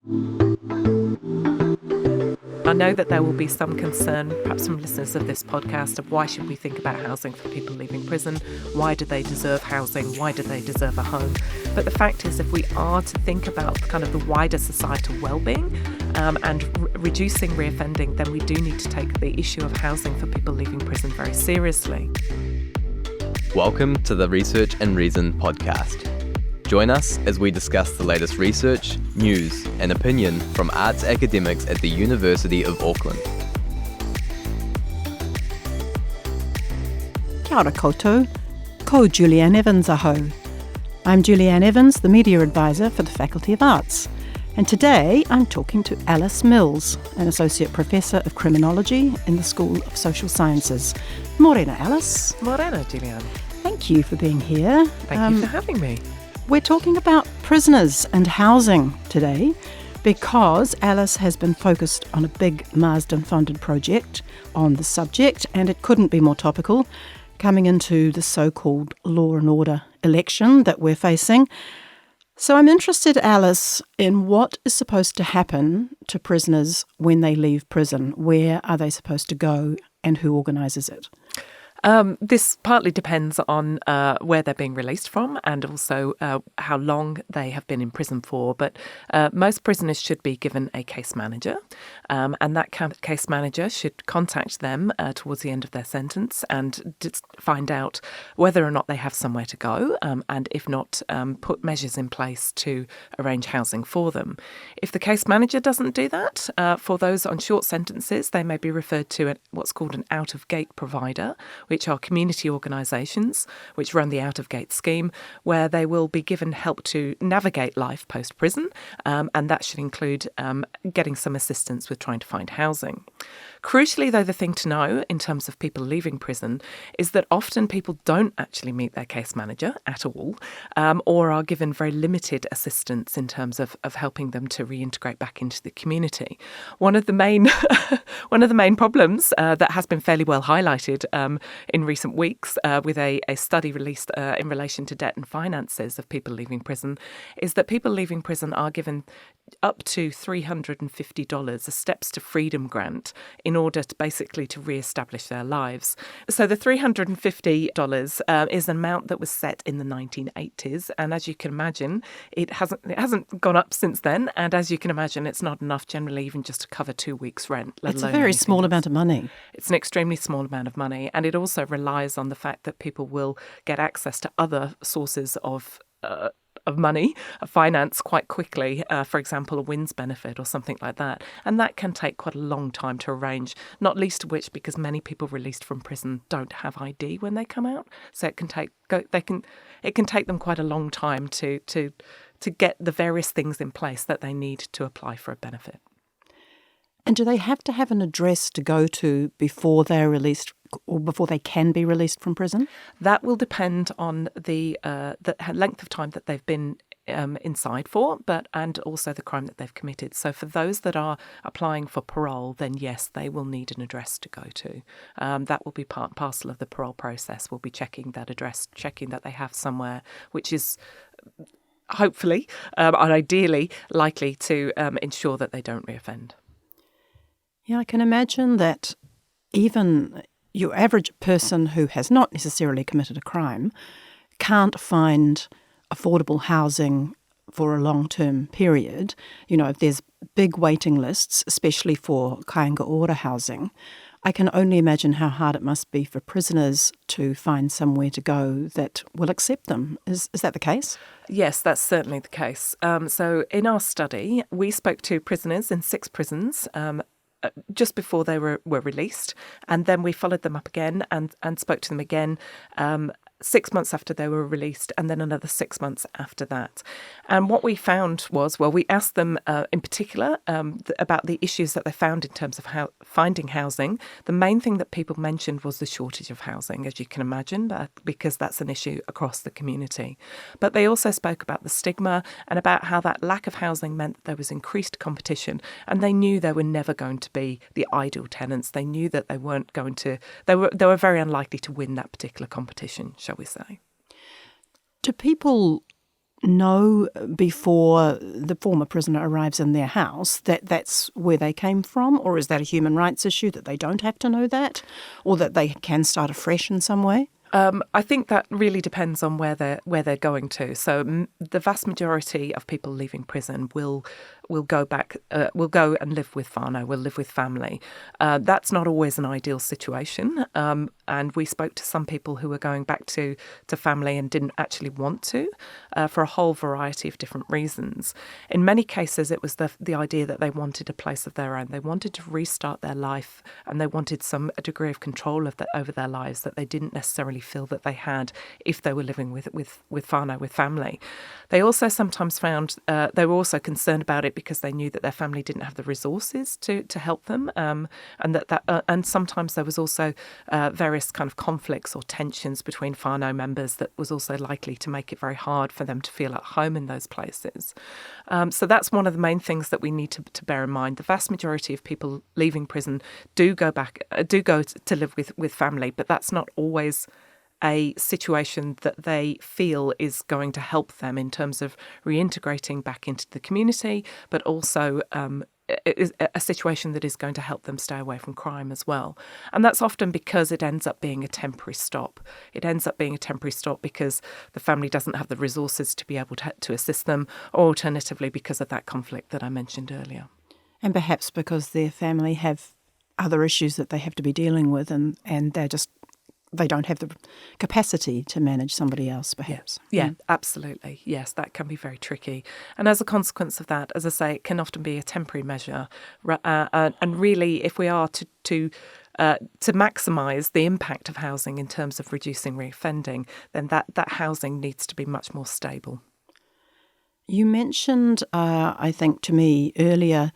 I know that there will be some concern, perhaps from listeners of this podcast, of why should we think about housing for people leaving prison? Why do they deserve housing? Why do they deserve a home? But the fact is, if we are to think about kind of the wider societal well-being and reducing reoffending, then we do need to take the issue of housing for people leaving prison very seriously. Welcome to the Research and Reason podcast. Join us as we discuss the latest research, news and opinion from arts academics at the University of Auckland. Kia ora koutou, ko Julianne Evans aho. I'm Julianne Evans, the Media Advisor for the Faculty of Arts. And today I'm talking to Alice Mills, an Associate Professor of Criminology in the School of Social Sciences. Morena, Alice. Morena, Julianne. Thank you for being here. Thank you for having me. We're talking about prisoners and housing today because Alice has been focused on a big Marsden-funded project on the subject, and it couldn't be more topical, coming into the so-called law and order election that we're facing. So I'm interested, Alice, in what is supposed to happen to prisoners when they leave prison. Where are they supposed to go and who organises it? This partly depends on where they're being released from and also how long they have been in prison for. But most prisoners should be given a case manager, and that case manager should contact them towards the end of their sentence and find out whether or not they have somewhere to go, and if not, put measures in place to arrange housing for them. If the case manager doesn't do that, for those on short sentences, they may be referred to what's called an out-of-gate provider, which are community organisations which run the out-of-gate scheme, where they will be given help to navigate life post-prison, and that should include getting some assistance with trying to find housing. Crucially, though, the thing to know in terms of people leaving prison is that often people don't actually meet their case manager at all, or are given very limited assistance in terms of helping them to reintegrate back into the community. One of the main problems that has been fairly well highlighted in recent weeks with a study released in relation to debt and finances of people leaving prison is that people leaving prison are given up to $350, a Steps to Freedom grant, in order to basically to re-establish their lives. So the $350 is an amount that was set in the 1980s, and as you can imagine, it hasn't gone up since then. And as you can imagine, it's not enough generally even just to cover 2 weeks' rent. Let It's alone a very anything small else. amount of money. It's an extremely small amount of money, and it also relies on the fact that people will get access to other sources of money, of finance, quite quickly, for example, a WINS benefit or something like that. And that can take quite a long time to arrange, not least of which because many people released from prison don't have ID when they come out. So it can take them quite a long time to get the various things in place that they need to apply for a benefit. And do they have to have an address to go to before they're released or before they can be released from prison? That will depend on the length of time that they've been inside for, and also the crime that they've committed. So for those that are applying for parole, then yes, they will need an address to go to. That will be part and parcel of the parole process. We'll be checking that address, checking that they have somewhere, which is hopefully and ideally likely to ensure that they don't reoffend. Yeah, I can imagine that even your average person who has not necessarily committed a crime can't find affordable housing for a long-term period. You know, if there's big waiting lists, especially for kāinga ora housing, I can only imagine how hard it must be for prisoners to find somewhere to go that will accept them. Is that the case? Yes, that's certainly the case. So in our study, we spoke to prisoners in 6 prisons just before they were released, and then we followed them up again and spoke to them again 6 months after they were released, and then another 6 months after that. And what we found was, well, we asked them in particular about the issues that they found in terms of finding housing. The main thing that people mentioned was the shortage of housing, as you can imagine, because that's an issue across the community. But they also spoke about the stigma and about how that lack of housing meant that there was increased competition, and they knew they were never going to be the ideal tenants. They knew that they weren't going to, they were very unlikely to win that particular competition, shall we say. Do people know before the former prisoner arrives in their house that that's where they came from? Or is that a human rights issue that they don't have to know that? Or that they can start afresh in some way? I think that really depends on where they're going to. So the vast majority of people leaving prison will go back, will go and live with whānau, will live with family. That's not always an ideal situation. And we spoke to some people who were going back to family and didn't actually want to, for a whole variety of different reasons. In many cases, it was the idea that they wanted a place of their own. They wanted to restart their life, and they wanted a degree of control over their lives that they didn't necessarily feel that they had if they were living with whānau, with family. They also sometimes found they were also concerned about it because they knew that their family didn't have the resources to help them, and and sometimes there was also various kind of conflicts or tensions between whānau members that was also likely to make it very hard for them to feel at home in those places. So that's one of the main things that we need to bear in mind. The vast majority of people leaving prison do go to live with family, but that's not always a situation that they feel is going to help them in terms of reintegrating back into the community, but also is a situation that is going to help them stay away from crime as well. And that's often because it ends up being a temporary stop. It ends up being a temporary stop because the family doesn't have the resources to be able to assist them, or alternatively because of that conflict that I mentioned earlier. And perhaps because their family have other issues that they have to be dealing with, and they don't have the capacity to manage somebody else, perhaps. Yeah, absolutely. Yes, that can be very tricky. And as a consequence of that, as I say, it can often be a temporary measure. And really, if we are to maximise the impact of housing in terms of reducing reoffending, then that housing needs to be much more stable. You mentioned, I think to me earlier,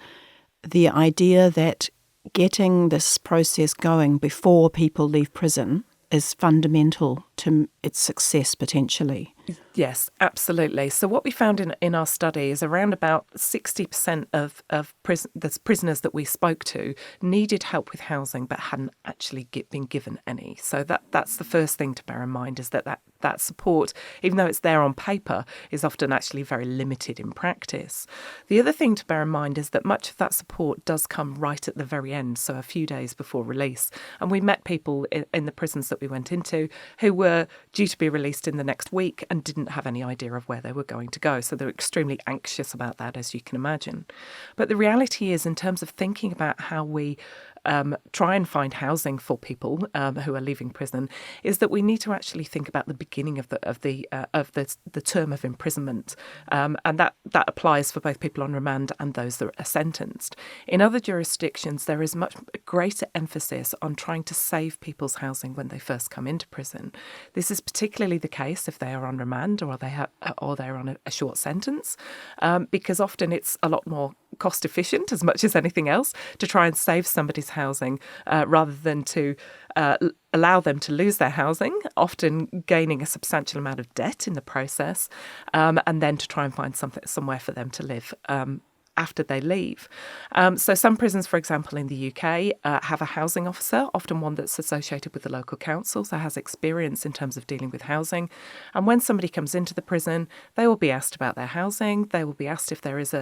the idea that getting this process going before people leave prison is fundamental to its success potentially. Yes, absolutely. So what we found in our study is around about 60% of the prisoners that we spoke to needed help with housing but hadn't actually been given any. So that's the first thing to bear in mind, is that support, even though it's there on paper, is often actually very limited in practice. The other thing to bear in mind is that much of that support does come right at the very end, so a few days before release. And we met people in the prisons that we went into who were due to be released in the next week and didn't have any idea of where they were going to go. So they were extremely anxious about that, as you can imagine. But the reality is, in terms of thinking about how we try and find housing for people who are leaving prison, is that we need to actually think about the beginning of the term of imprisonment, and that applies for both people on remand and those that are sentenced. In other jurisdictions, there is much greater emphasis on trying to save people's housing when they first come into prison. This is particularly the case if they are on remand or they're on a short sentence, because often it's a lot more cost efficient, as much as anything else, to try and save somebody's housing rather than to allow them to lose their housing, often gaining a substantial amount of debt in the process, and then to try and find somewhere for them to live after they leave. So some prisons, for example, in the UK, have a housing officer, often one that's associated with the local council, so has experience in terms of dealing with housing. And when somebody comes into the prison, they will be asked about their housing. They will be asked if there is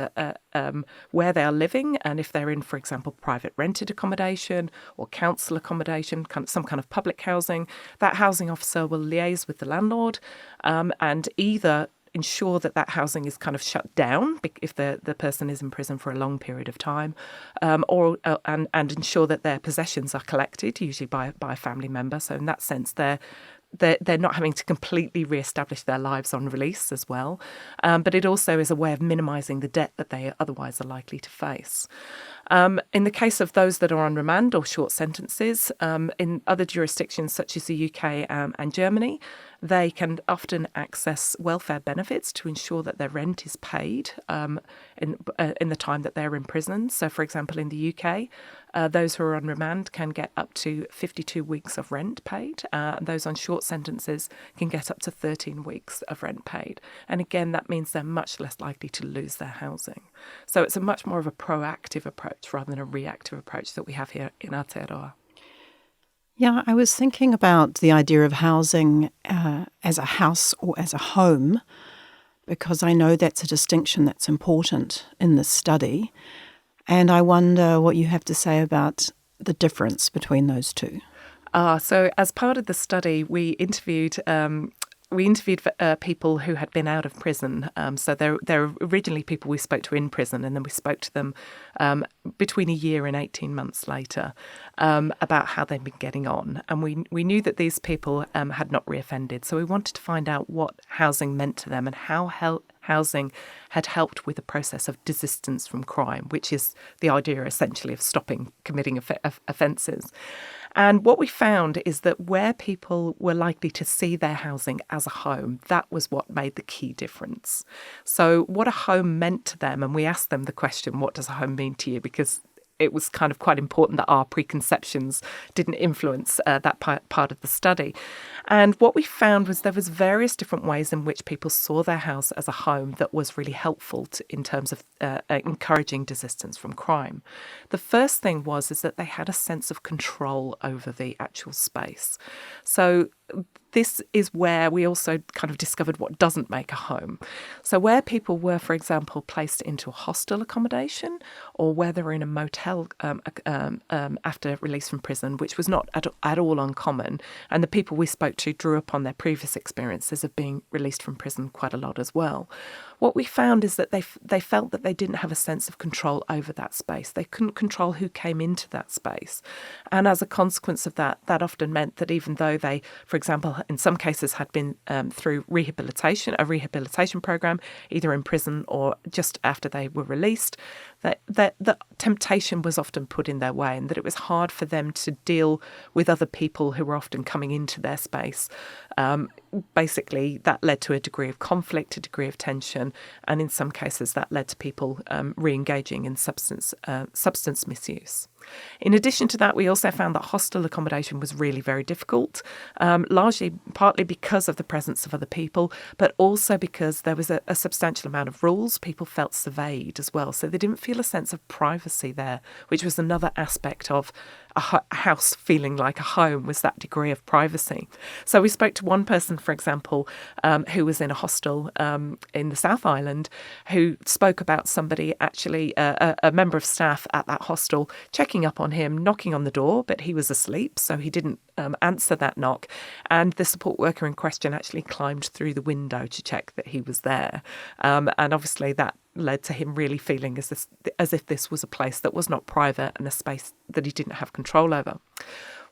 where they are living, and if they're in, for example, private rented accommodation or council accommodation, some kind of public housing. That housing officer will liaise with the landlord and either ensure that housing is kind of shut down if the person is in prison for a long period of time, or ensure that their possessions are collected, usually by a family member. So in that sense, they're not having to completely re-establish their lives on release as well. But it also is a way of minimising the debt that they otherwise are likely to face. In the case of those that are on remand or short sentences, in other jurisdictions such as the UK and Germany, they can often access welfare benefits to ensure that their rent is paid in the time that they're in prison. So, for example, in the UK, those who are on remand can get up to 52 weeks of rent paid. And those on short sentences can get up to 13 weeks of rent paid. And again, that means they're much less likely to lose their housing. So it's a much more of a proactive approach rather than a reactive approach that we have here in Aotearoa. Yeah, I was thinking about the idea of housing as a house or as a home, because I know that's a distinction that's important in this study. And I wonder what you have to say about the difference between those two. So as part of the study, we interviewed people who had been out of prison. So they're originally people we spoke to in prison, and then we spoke to them between a year and 18 months later about how they'd been getting on. And we knew that these people had not reoffended. So we wanted to find out what housing meant to them and how housing had helped with the process of desistance from crime, which is the idea essentially of stopping committing offences. And what we found is that where people were likely to see their housing as a home, that was what made the key difference. So what a home meant to them, and we asked them the question, what does a home mean to you? Because it was kind of quite important that our preconceptions didn't influence that part of the study. And what we found was there was various different ways in which people saw their house as a home that was really helpful in terms of encouraging desistance from crime. The first thing is that they had a sense of control over the actual space. So this is where we also kind of discovered what doesn't make a home. So where people were, for example, placed into a hostel accommodation, or where they were in a motel after release from prison, which was not at all uncommon. And the people we spoke to drew upon their previous experiences of being released from prison quite a lot as well. What we found is that they felt that they didn't have a sense of control over that space. They couldn't control who came into that space. And as a consequence of that, that often meant that even though they, for example, in some cases had been through a rehabilitation program, either in prison or just after they were released, that the temptation was often put in their way, and that it was hard for them to deal with other people who were often coming into their space. Basically, that led to a degree of conflict, a degree of tension, and in some cases that led to people re-engaging in substance misuse. In addition to that, we also found that hostel accommodation was really very difficult, partly because of the presence of other people, but also because there was a substantial amount of rules. People felt surveyed as well, so they didn't feel a sense of privacy there, which was another aspect of a house feeling like a home, was that degree of privacy. So we spoke to one person, for example, who was in a hostel in the South Island, who spoke about somebody actually, a member of staff at that hostel, checking up on him, knocking on the door, but he was asleep, so he didn't answer that knock. And the support worker in question actually climbed through the window to check that he was there. And obviously that led to him really feeling as if this was a place that was not private and a space that he didn't have control over.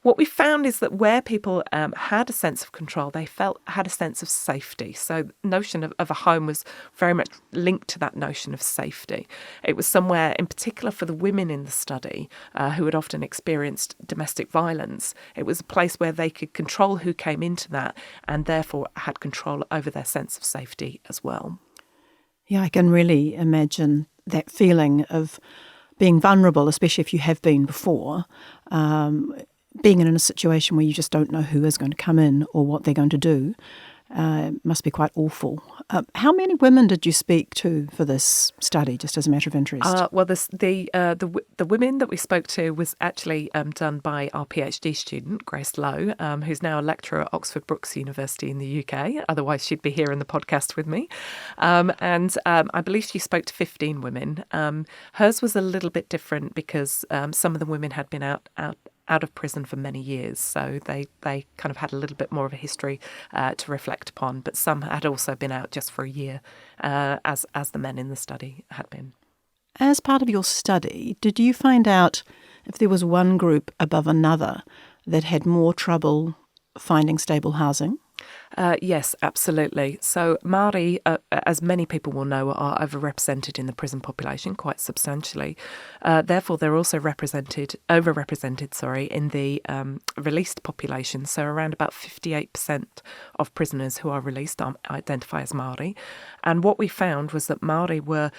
What we found is that where people had a sense of control, they had a sense of safety. So the notion of a home was very much linked to that notion of safety. It was somewhere, in particular for the women in the study, who had often experienced domestic violence. It was a place where they could control who came into that, and therefore had control over their sense of safety as well. Yeah, I can really imagine that feeling of being vulnerable, especially if you have been before, being in a situation where you just don't know who is going to come in or what they're going to do. Must be quite awful. How many women did you speak to for this study, just as a matter of interest? Well, the women that we spoke to was actually done by our PhD student, Grace Lowe, who's now a lecturer at Oxford Brookes University in the UK. Otherwise, she'd be here in the podcast with me. And I believe she spoke to 15 women. Hers was a little bit different because some of the women had been out of prison for many years, so they kind of had a little bit more of a history to reflect upon, but some had also been out just for a year, as the men in the study had been. As part of your study, did you find out if there was one group above another that had more trouble finding stable housing? Yes, absolutely. So Māori, as many people will know, are overrepresented in the prison population quite substantially. Therefore, they're also overrepresented in the released population. So around about 58% of prisoners who are released identify as Māori. And what we found was that Māori were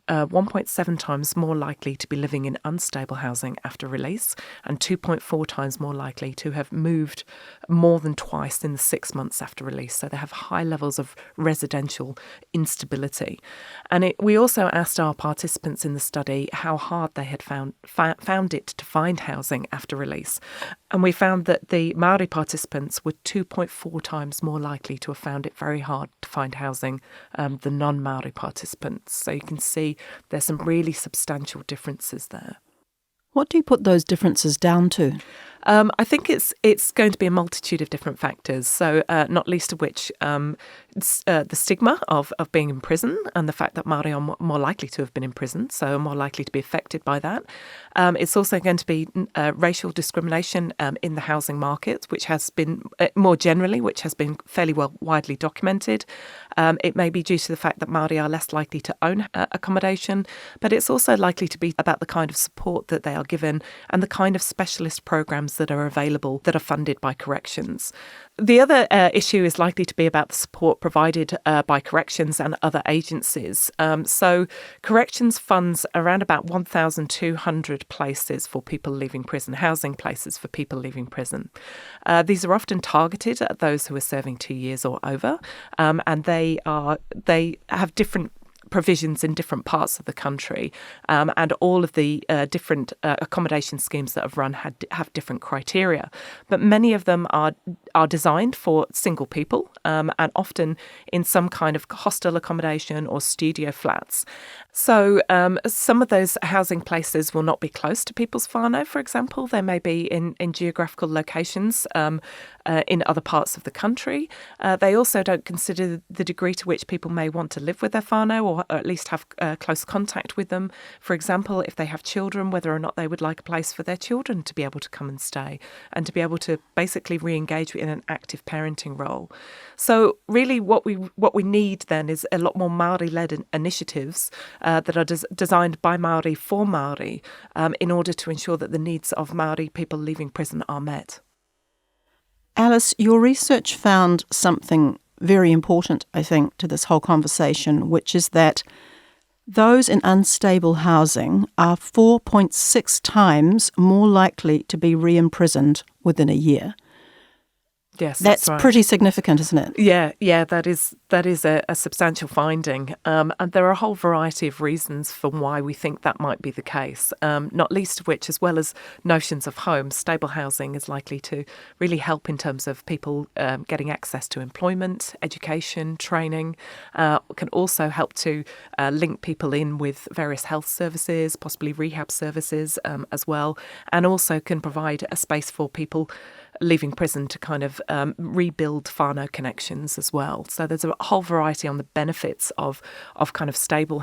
1.7 times more likely to be living in unstable housing after release, and 2.4 times more likely to have moved more than twice in the 6 months after release, so they have high levels of residential instability. And we also asked our participants in the study how hard they had found it to find housing after release. And we found that the Maori participants were 2.4 times more likely to have found it very hard to find housing than non-Maori participants. So you can see there's some really substantial differences there. What do you put those differences down to? I think it's going to be a multitude of different factors. So not least of which the stigma of being in prison and the fact that Māori are more likely to have been in prison, so more likely to be affected by that. It's also going to be racial discrimination in the housing market, which has been more generally, which has been fairly well widely documented. It may be due to the fact that Māori are less likely to own accommodation, but it's also likely to be about the kind of support that they are given and the kind of specialist programs that are available that are funded by corrections. The other issue is likely to be about the support provided by corrections and other agencies. So corrections funds around about 1,200 places for people leaving prison, housing places for people leaving prison. These are often targeted at those who are serving 2 years or over, and they have different provisions in different parts of the country, and all of the different accommodation schemes that have run have different criteria. But many of them are designed for single people, and often in some kind of hostel accommodation or studio flats. So some of those housing places will not be close to people's whānau, for example. They may be in geographical locations in other parts of the country. They also don't consider the degree to which people may want to live with their whānau or at least have close contact with them. For example, if they have children, whether or not they would like a place for their children to be able to come and stay and to be able to basically re-engage in an active parenting role. So really what we need then is a lot more Māori-led initiatives that are designed by Māori for Māori in order to ensure that the needs of Māori people leaving prison are met. Alice, your research found something very important, I think, to this whole conversation, which is that those in unstable housing are 4.6 times more likely to be re-imprisoned within a year. Yes, that's right. Pretty significant, isn't it? Yeah, that is a substantial finding, and there are a whole variety of reasons for why we think that might be the case. Not least of which, as well as notions of home, stable housing is likely to really help in terms of people getting access to employment, education, training. Can also help to link people in with various health services, possibly rehab services as well, and also can provide a space for people leaving prison to kind of rebuild whānau connections as well. So there's a whole variety on the benefits of kind of stable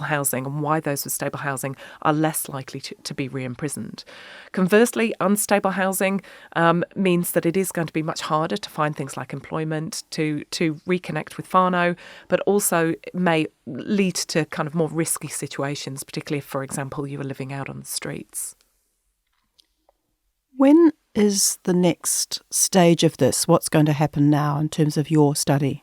housing and why those with stable housing are less likely to be re-imprisoned. Conversely, unstable housing means that it is going to be much harder to find things like employment, to reconnect with whānau, but also may lead to kind of more risky situations, particularly if, for example, you are living out on the streets. When is the next stage of this? What's going to happen now in terms of your study?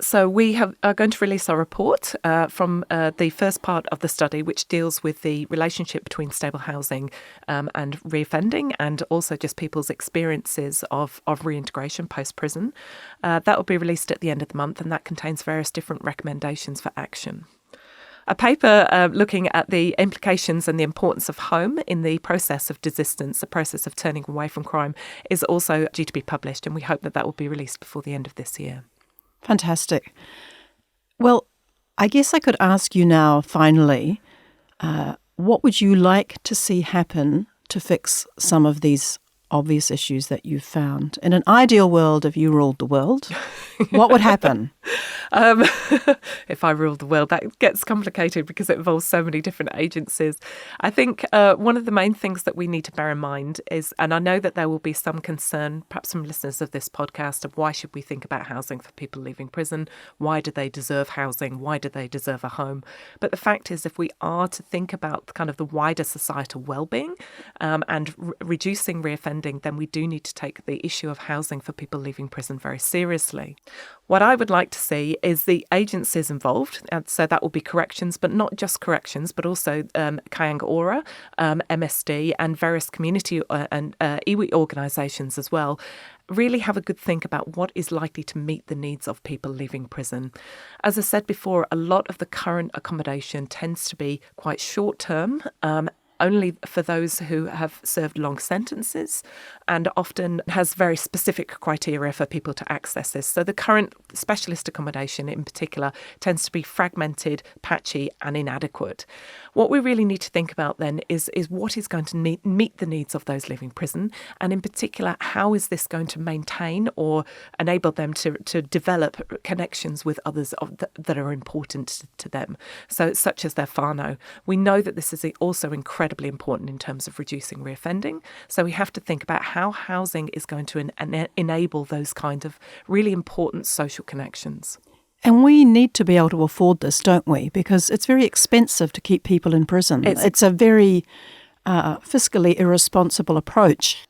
So we are going to release our report from the first part of the study, which deals with the relationship between stable housing and reoffending, and also just people's experiences of reintegration post-prison. That will be released at the end of the month, and that contains various different recommendations for action. A paper looking at the implications and the importance of home in the process of desistance, the process of turning away from crime, is also due to be published, and we hope that will be released before the end of this year. Fantastic. Well, I guess I could ask you now, finally, what would you like to see happen to fix some of these obvious issues that you've found? In an ideal world, if you ruled the world, what would happen? If I ruled the world, that gets complicated because it involves so many different agencies. I think one of the main things that we need to bear in mind is, and I know that there will be some concern, perhaps from listeners of this podcast, of why should we think about housing for people leaving prison? Why do they deserve housing? Why do they deserve a home? But the fact is, if we are to think about kind of the wider societal well-being and reducing reoffending, then we do need to take the issue of housing for people leaving prison very seriously. What I would like to see is the agencies involved, and so that will be corrections, but not just corrections, but also Kāinga Ora, MSD, and various community and iwi organisations as well, really have a good think about what is likely to meet the needs of people leaving prison. As I said before, a lot of the current accommodation tends to be quite short-term, only for those who have served long sentences, and often has very specific criteria for people to access this. So the current specialist accommodation in particular tends to be fragmented, patchy and inadequate. What we really need to think about then is what is going to meet the needs of those leaving prison, and in particular, how is this going to maintain or enable them to develop connections with others that are important to them, so such as their whānau. We know that this is also incredibly important in terms of reducing reoffending. So we have to think about how housing is going to enable those kind of really important social connections. And we need to be able to afford this, don't we? Because it's very expensive to keep people in prison. It's a very fiscally irresponsible approach.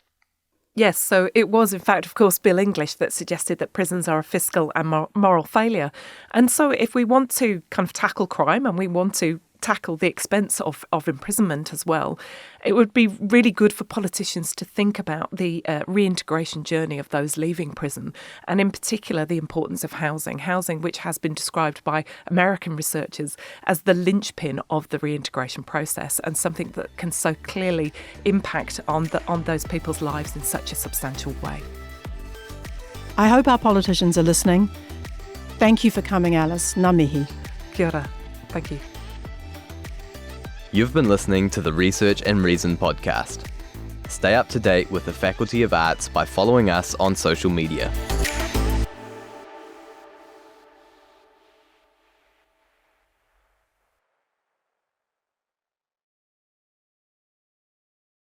Yes, so it was, in fact, of course, Bill English that suggested that prisons are a fiscal and moral failure. And so if we want to kind of tackle crime and we want to tackle the expense of imprisonment as well, it would be really good for politicians to think about the reintegration journey of those leaving prison, and in particular the importance of housing, which has been described by American researchers as the linchpin of the reintegration process, and something that can so clearly impact on those people's lives in such a substantial way. I hope our politicians are listening. Thank you for coming, Alice. Ngā mihi. Kia ora. Thank you. You've been listening to the Research and Reason podcast. Stay up to date with the Faculty of Arts by following us on social media.